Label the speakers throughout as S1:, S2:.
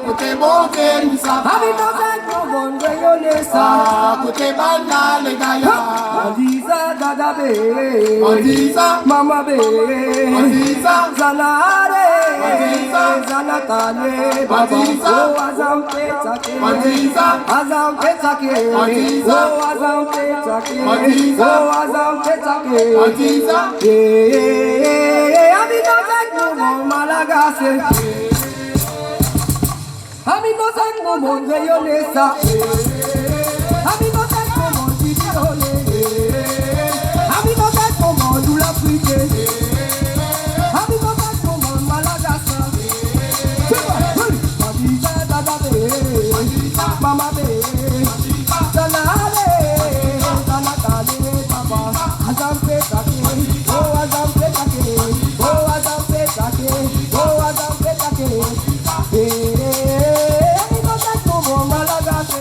S1: Kute bote nisaba
S2: Amino zeko bonde yonesa
S1: Kute banda le gaya
S2: Adiza dada be
S1: Adiza
S2: Mama be
S1: Adiza
S2: Zanare
S1: Adiza
S2: Zanatane Baba
S1: Adiza
S2: O azam petake
S1: Adiza
S2: Azam petake
S1: Adiza
S2: O azam petake
S1: Adiza
S2: O azam petake
S1: Adiza
S2: Amino zeko malagase Amino zeko bonde yonesa Amino zeko bonde yole Amino zeko bonde la frite Amino zeko bonde malagasa Adiza dada be Mama be Zanare Zanatale Baba Azam petake Oh azam petake Oh azam petake Oh azam petake Amino zeko bonde malagasa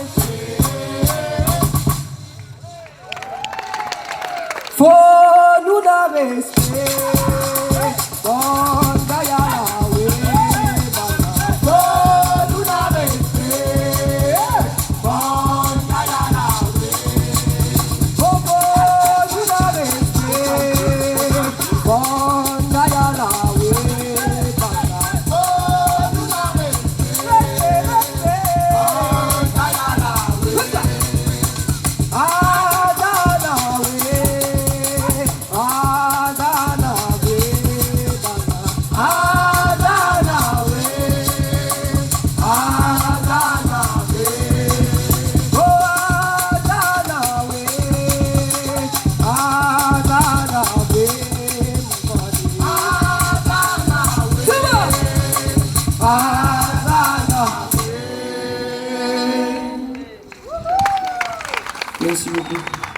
S2: For nous d'arrêter, on va y aller. For nous d'arrêter, on va y aller. For nous d'arrêter, on va y aller. For nous Merci beaucoup.